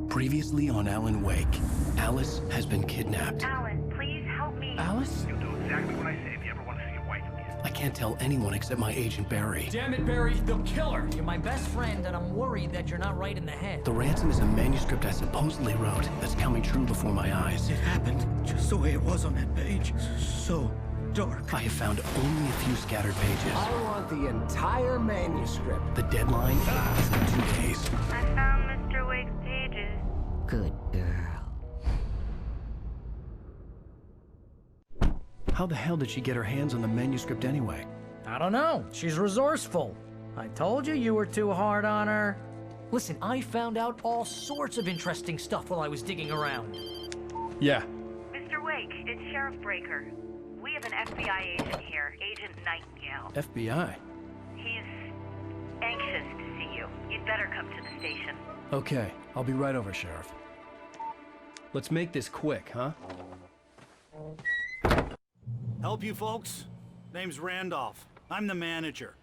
Previously on Alan Wake, Alice has been kidnapped. Alan, please help me. Alice? You'll do exactly what I say if you ever want to see your wife again. I can't tell anyone except my agent Barry. Damn it, Barry, they'll kill her. You're my best friend, and I'm worried that you're not right in the head. The ransom is a manuscript I supposedly wrote that's coming true before my eyes. It happened just the way it was on that page. So dark. I have found only a few scattered pages. I want the entire manuscript. The deadline is in 2 days. I found Mr. Wake's pages. Good girl. How the hell did she get her hands on the manuscript anyway? I don't know. She's resourceful. I told you were too hard on her. Listen, I found out all sorts of interesting stuff while I was digging around. Yeah. Mr. Wake, it's Sheriff Breaker. We have an FBI agent here, Agent Nightingale. FBI? He's anxious to see you. You'd better come to the station. Okay, I'll be right over, Sheriff. Let's make this quick, huh? Help you folks? Name's Randolph. I'm the manager.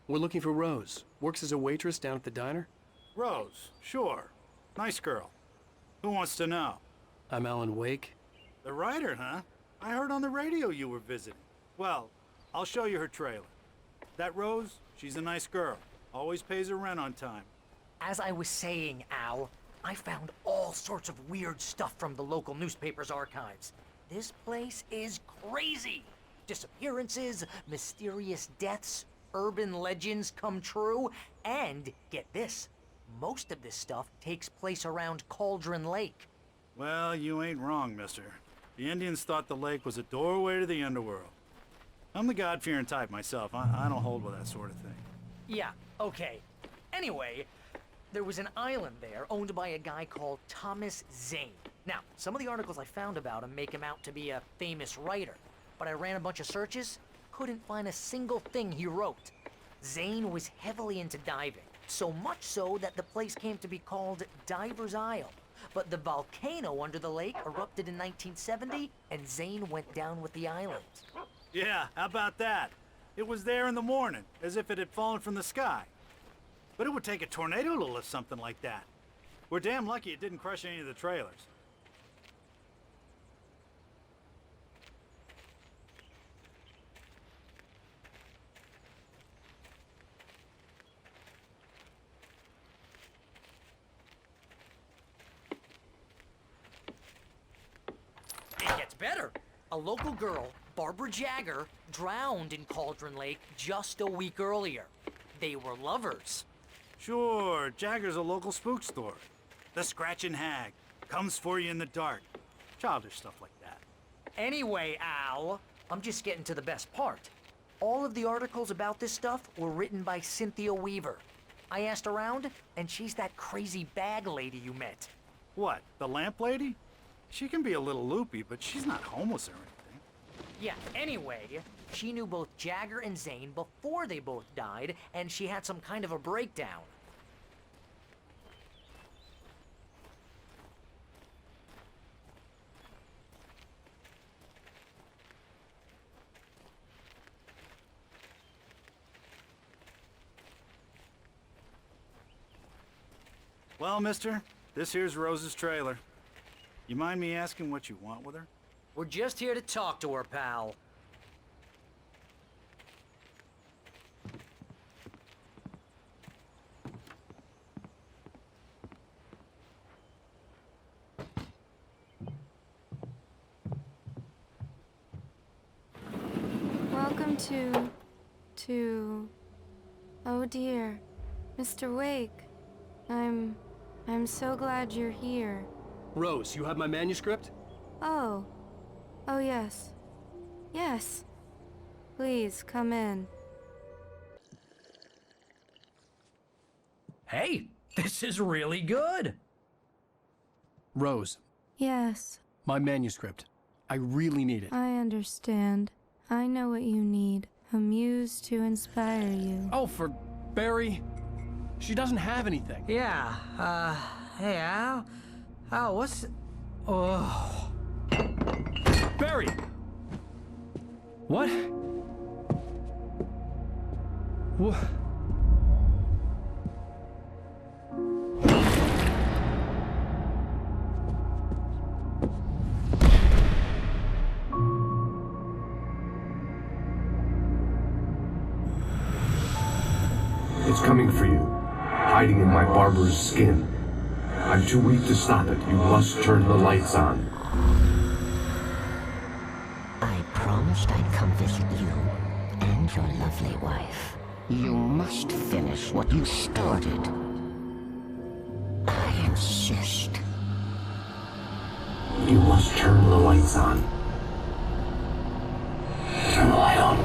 We're looking for Rose. Works as a waitress down at the diner. Rose, sure. Nice girl. Who wants to know? I'm Alan Wake. The writer, huh? I heard on the radio you were visiting. Well, I'll show you her trailer. That Rose, she's a nice girl. Always pays her rent on time. As I was saying, Al, I found all sorts of weird stuff from the local newspaper's archives. This place is crazy. Disappearances, mysterious deaths, urban legends come true, and get this, most of this stuff takes place around Cauldron Lake. Well, you ain't wrong, mister. The Indians thought the lake was a doorway to the underworld. I'm the God-fearing type myself. I don't hold with that sort of thing. Yeah, okay. Anyway, there was an island there owned by a guy called Thomas Zane. Now, some of the articles I found about him make him out to be a famous writer, but I ran a bunch of searches, couldn't find a single thing he wrote. Zane was heavily into diving, so much so that the place came to be called Diver's Isle. But the volcano under the lake erupted in 1970, and Zane went down with the island. Yeah, how about that? It was there in the morning, as if it had fallen from the sky. But it would take a tornado to lift something like that. We're damn lucky it didn't crush any of the trailers. It gets better. A local girl, Barbara Jagger, drowned in Cauldron Lake just a week earlier. They were lovers. Sure, Jagger's a local spook store. The Scratchin' Hag comes for you in the dark. Childish stuff like that. Anyway, Al, I'm just getting to the best part. All of the articles about this stuff were written by Cynthia Weaver. I asked around, and she's that crazy bag lady you met. What, the lamp lady? She can be a little loopy, but she's not homeless or anything. Yeah, anyway, she knew both Jagger and Zane before they both died, and she had some kind of a breakdown. Well, mister, this here's Rose's trailer. You mind me asking what you want with her? We're just here to talk to her, pal. Welcome to... Oh dear, Mr. Wake. I'm so glad you're here. Rose, you have my manuscript? Oh. Oh yes. Yes. Please, come in. Hey, this is really good. Rose, Yes, my manuscript. I really need it. I understand. I know what you need. A muse to inspire you. Oh, for Barry. She doesn't have anything. Yeah, hey, Al? Al, what's... Oh... Barry! What? What? coming for you, hiding in my barber's skin. I'm too weak to stop it. You must turn the lights on. I promised I'd come visit you and your lovely wife. You must finish what you started. I insist. You must turn the lights on. Turn the light on.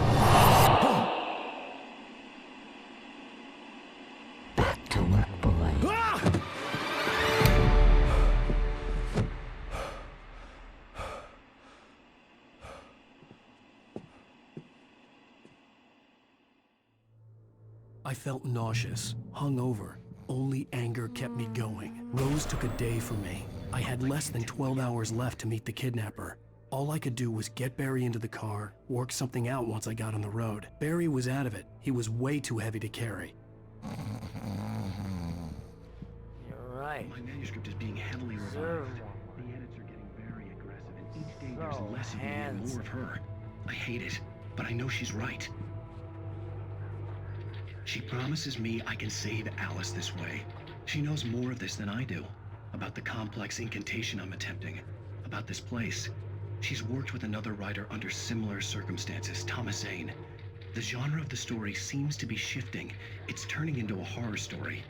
Back to work, boy. I felt nauseous, hungover. Only anger kept me going. Rose took a day from me. I had less than 12 hours left to meet the kidnapper. All I could do was get Barry into the car, work something out once I got on the road. Barry was out of it. He was way too heavy to carry. You're right. My manuscript is being heavily revised. The edits are getting very aggressive, and each day there's less of me and more of her. I hate it, but I know she's right. She promises me I can save Alice this way. She knows more of this than I do. About the complex incantation I'm attempting. About this place. She's worked with another writer under similar circumstances, Thomas Zane. The genre of the story seems to be shifting. It's turning into a horror story.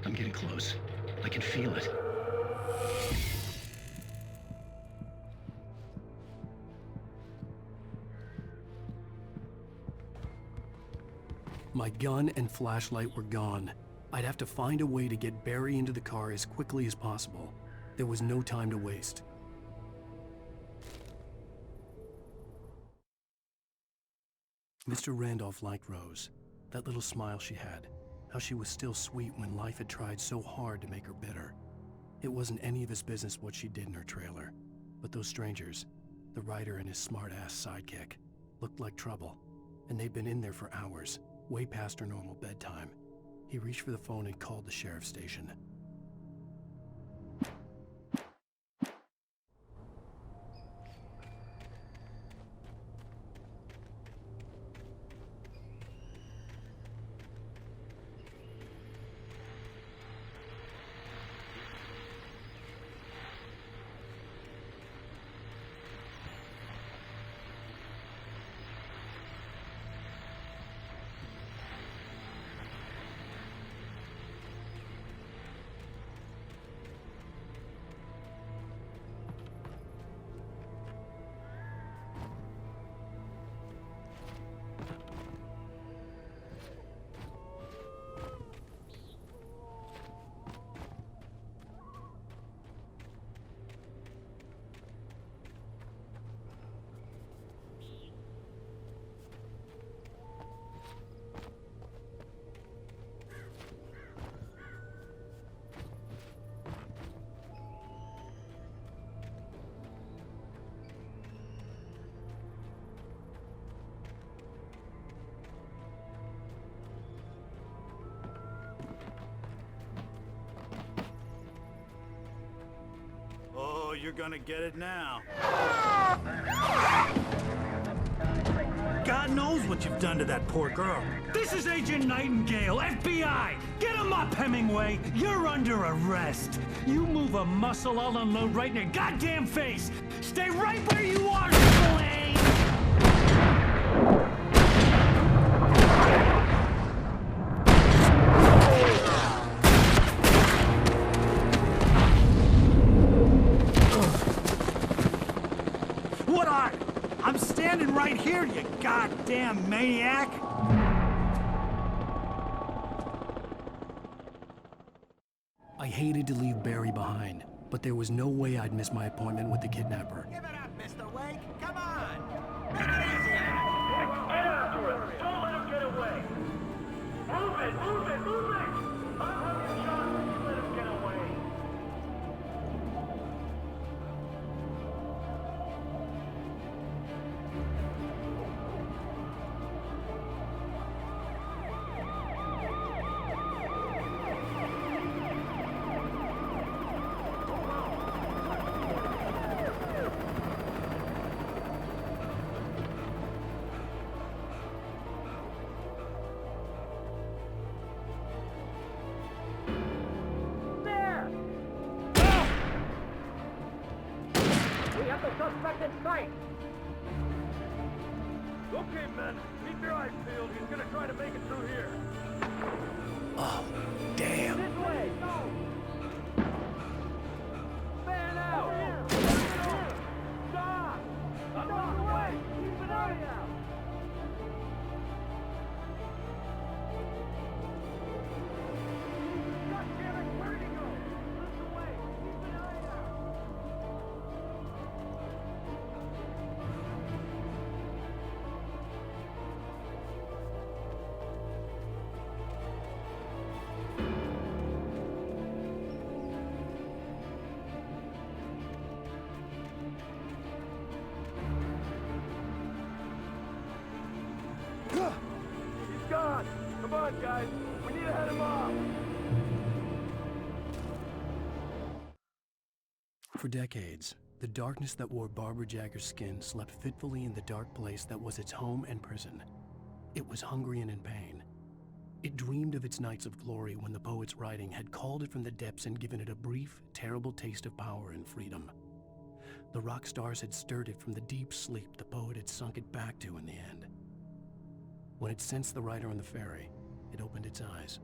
I'm getting close. I can feel it. My gun and flashlight were gone. I'd have to find a way to get Barry into the car as quickly as possible. There was no time to waste. Mr. Randolph liked Rose. That little smile she had. How she was still sweet when life had tried so hard to make her bitter. It wasn't any of his business what she did in her trailer. But those strangers, the writer and his smart-ass sidekick, looked like trouble. And they'd been in there for hours, way past her normal bedtime. He reached for the phone and called the sheriff's station. Oh, you're gonna get it now. God knows what you've done to that poor girl. This is Agent Nightingale, FBI! Get him up, Hemingway! You're under arrest! You move a muscle, I'll unload right in your goddamn face! Stay right where you are, Blaine! What are? I'm standing right here, you goddamn maniac! I hated to leave Barry behind, but there was no way I'd miss my appointment with the kidnapper. Give it up, Mr. Wake. Come on. Make it easy. Get after him. Don't let him get away. Move it, move it, move it. I'll have you shot when you let him get away. got the suspect in sight! Okay, men. Keep your eyes peeled. He's gonna try to make it through here. Oh, damn. This way! Go! Fan out! Stop! I'm on the way! Keep an eye out! God damn it! Where'd he go? Look away! Keep an eye out! He's gone! Come on, guys! We need to head him off! For decades, the darkness that wore Barbara Jagger's skin slept fitfully in the dark place that was its home and prison. It was hungry and in pain. It dreamed of its nights of glory when the poet's writing had called it from the depths and given it a brief, terrible taste of power and freedom. The rock stars had stirred it from the deep sleep the poet had sunk it back to in the end. When it sensed the rider on the ferry, it opened its eyes.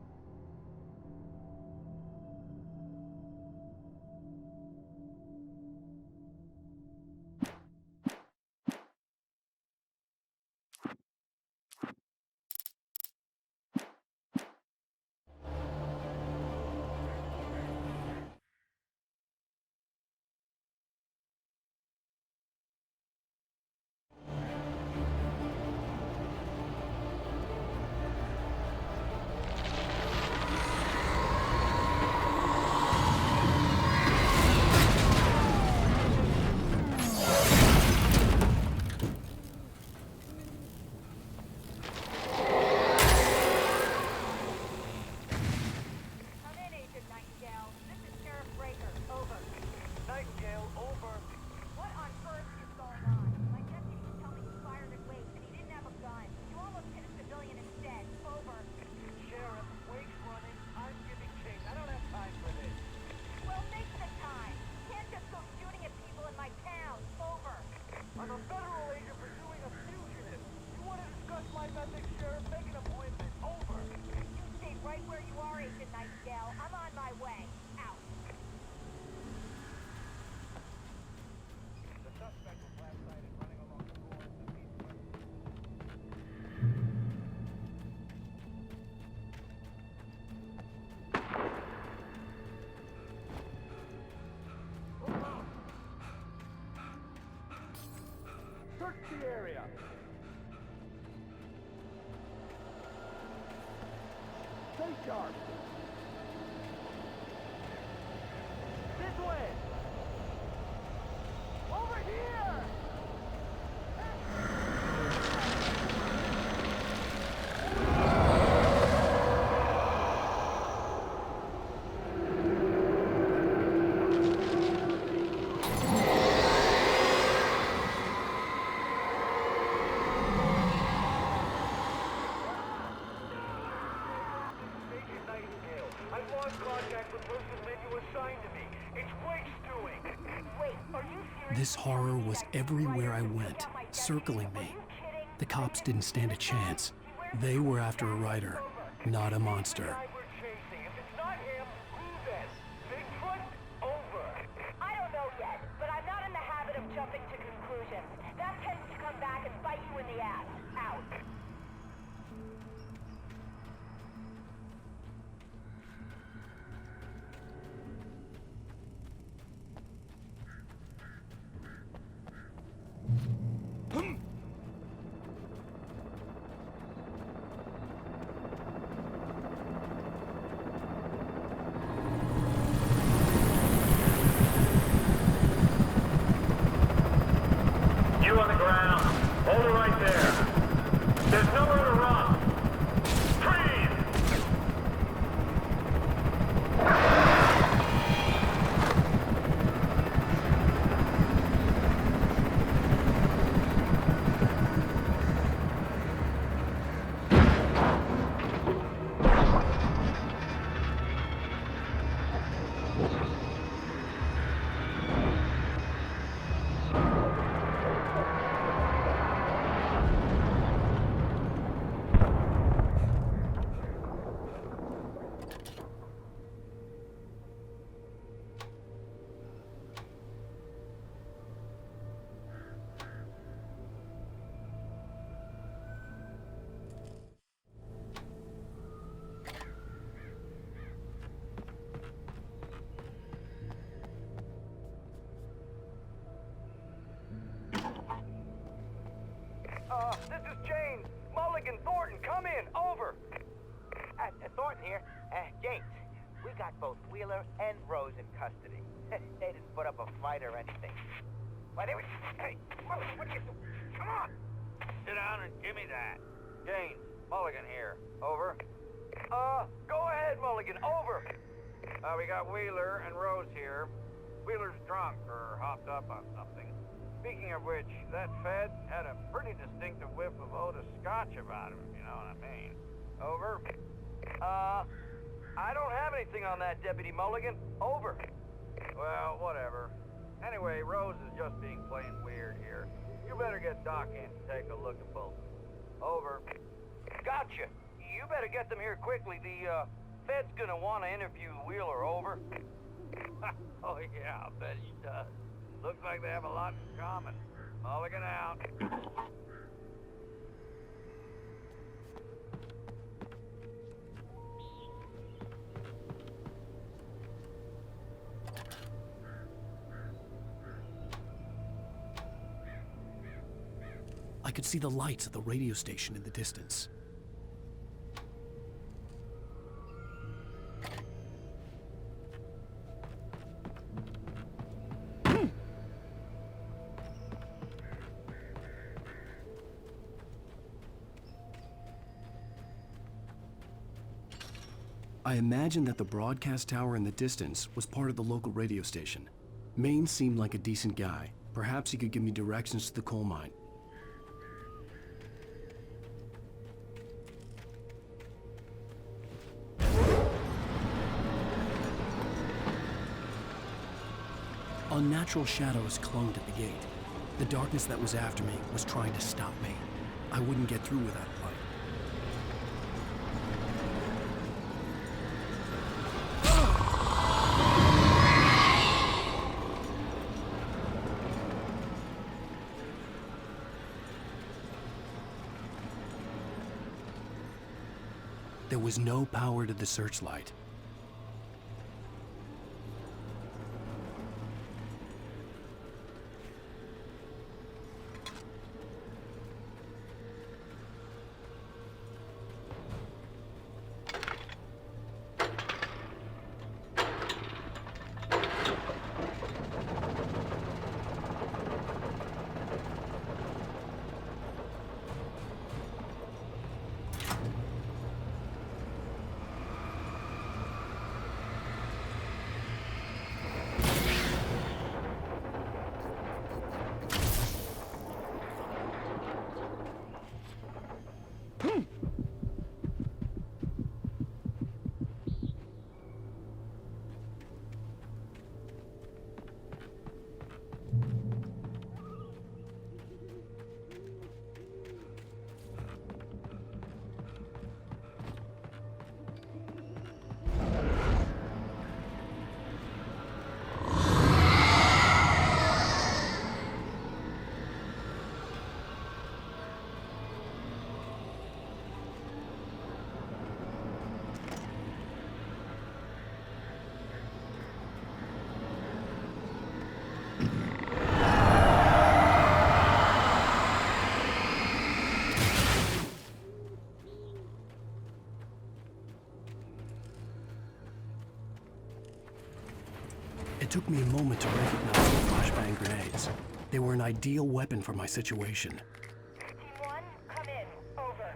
Search the area! Stay sharp! This way! Over here! This horror was everywhere I went, circling me. The cops didn't stand a chance. They were after a writer, not a monster. I don't know yet, but I'm not in the habit of jumping to conclusions. That tends to come back and bite you in the ass. Out. This is James. Mulligan, Thornton, come in. Over. Thornton here. James, we got both Wheeler and Rose in custody. They didn't put up a fight or anything. Why, they were... Hey, Mulligan, what are you doing? Come on! Sit down and give me that. James, Mulligan here. Over. Go ahead, Mulligan. Over. We got Wheeler and Rose here. Wheeler's drunk or hopped up on something. Speaking of which, that Fed had a pretty distinctive whiff of Otis Scotch about him, if you know what I mean. Over. I don't have anything on that, Deputy Mulligan. Over. Well, whatever. Anyway, Rose is just being plain weird here. You better get Doc in to take a look at both. Over. Gotcha. You better get them here quickly. The, Fed's gonna want to interview Wheeler. Over. Oh, yeah, I'll bet he does. Looks like they have a lot in common. Mulligan out. I could see the lights of the radio station in the distance. I imagined that the broadcast tower in the distance was part of the local radio station. Maine seemed like a decent guy. Perhaps he could give me directions to the coal mine. Unnatural shadows clung to the gate. The darkness that was after me was trying to stop me. I wouldn't get through without light. There was no power to the searchlight. It took me a moment to recognize the flashbang grenades. They were an ideal weapon for my situation. Team 1, come in. Over.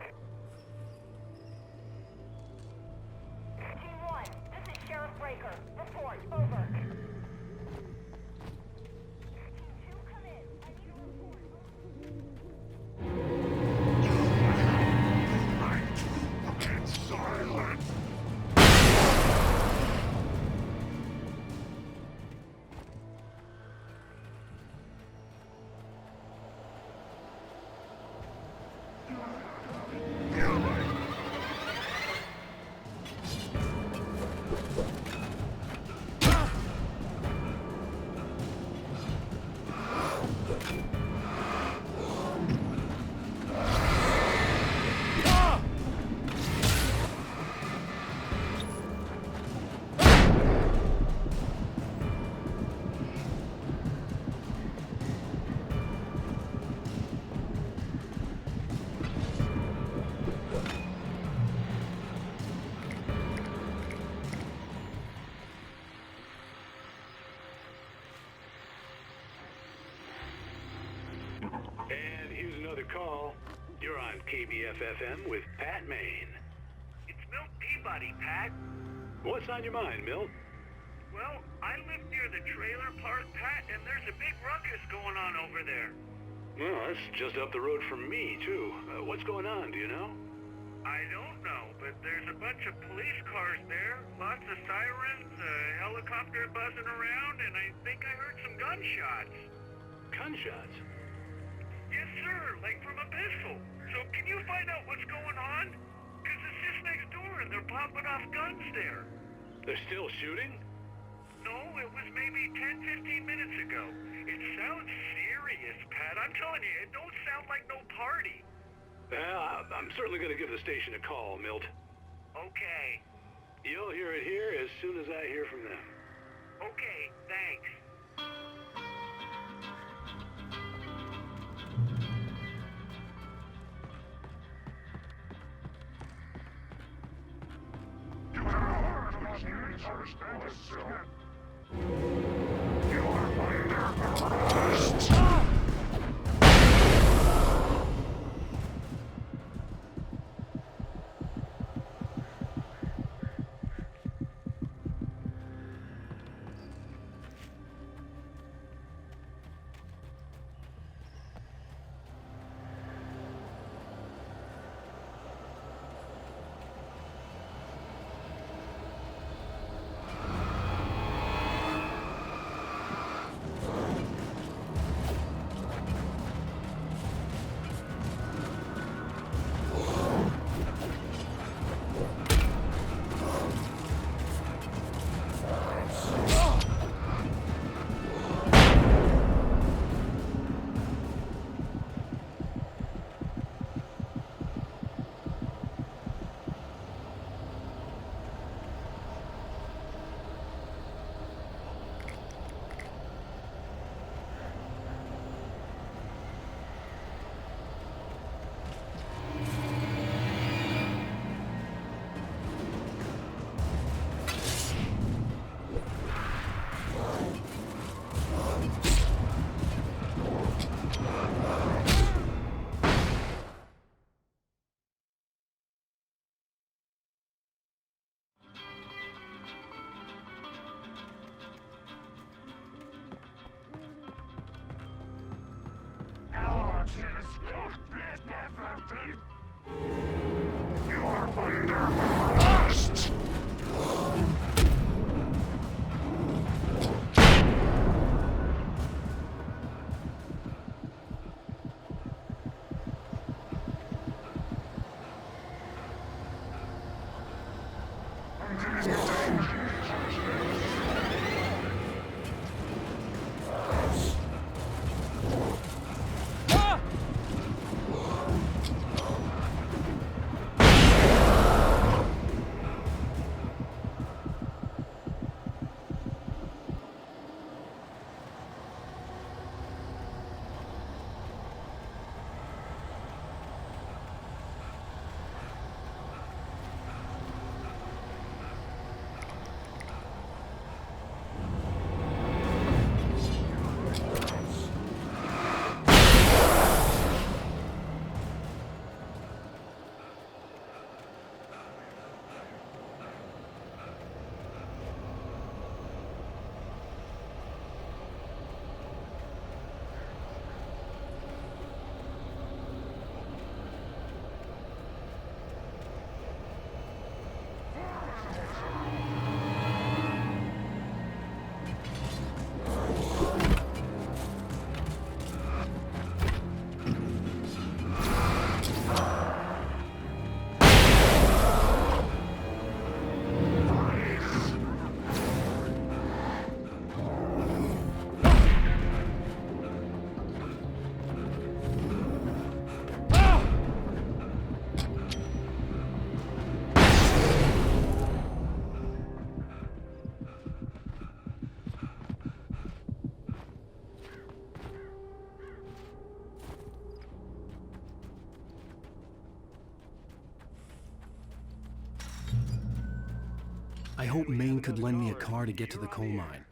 Team 1, this is Sheriff Breaker. Report. Over. Team 2, come in. I need a report. another call. You're on KBF-FM with Pat Maine. It's Milt Peabody, Pat. What's on your mind, Milt? Well, I live near the trailer park, Pat, and there's a big ruckus going on over there. Well, that's just up the road from me, too. What's going on, do you know? I don't know, but there's a bunch of police cars there, lots of sirens, a helicopter buzzing around, and I think I heard some gunshots. Gunshots? Yes, sir, like from a pistol. So can you find out what's going on? Because it's just next door and they're popping off guns there. They're still shooting? No, it was maybe 10, 15 minutes ago. It sounds serious, Pat. I'm telling you, it don't sound like no party. Well, I'm certainly going to give the station a call, Milt. Okay. You'll hear it here as soon as I hear from them. Okay, thanks. I hope Maine could lend me a car to get to the coal mine.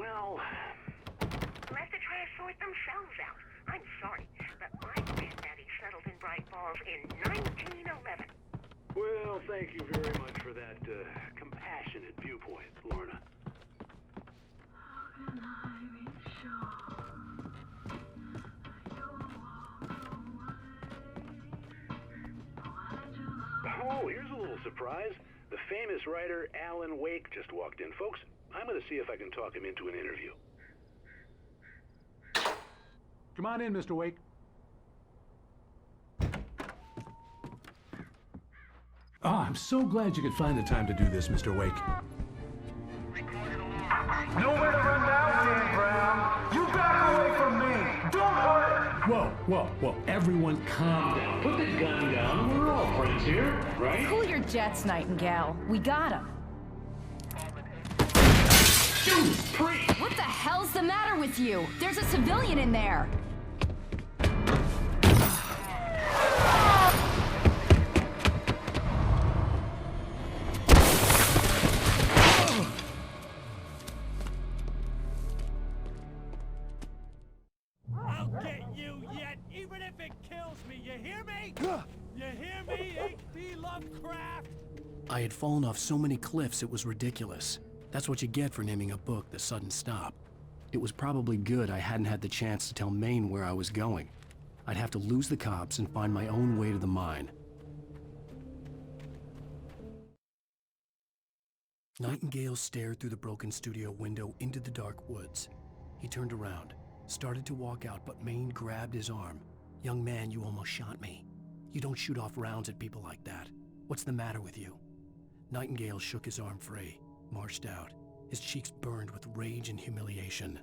Well... Unless they try to sort themselves out. I'm sorry, but my granddaddy settled in Bright Falls in 1911. Well, thank you very much for that, compassionate viewpoint, Lorna. Oh, here's a little surprise. The famous writer Alan Wake just walked in. Folks, I'm going to see if I can talk him into an interview. Come on in, Mr. Wake. Oh, I'm so glad you could find the time to do this, Mr. Wake. Nowhere to run now, Dan Brown. You back away from me. Don't hurt. Whoa. Everyone calm down. Put the gun down. We're all friends here, right? Cool your jets, Nightingale. We got him. Judas Priest! What the hell's the matter with you? There's a civilian in there. I'll get you yet, even if it kills me. You hear me? You hear me, H.P. Lovecraft? I had fallen off so many cliffs it was ridiculous. That's what you get for naming a book The Sudden Stop. It was probably good I hadn't had the chance to tell Maine where I was going. I'd have to lose the cops and find my own way to the mine. Nightingale stared through the broken studio window into the dark woods. He turned around, started to walk out, but Maine grabbed his arm. "Young man, you almost shot me. You don't shoot off rounds at people like that. What's the matter with you?" Nightingale shook his arm free, marched out. His cheeks burned with rage and humiliation.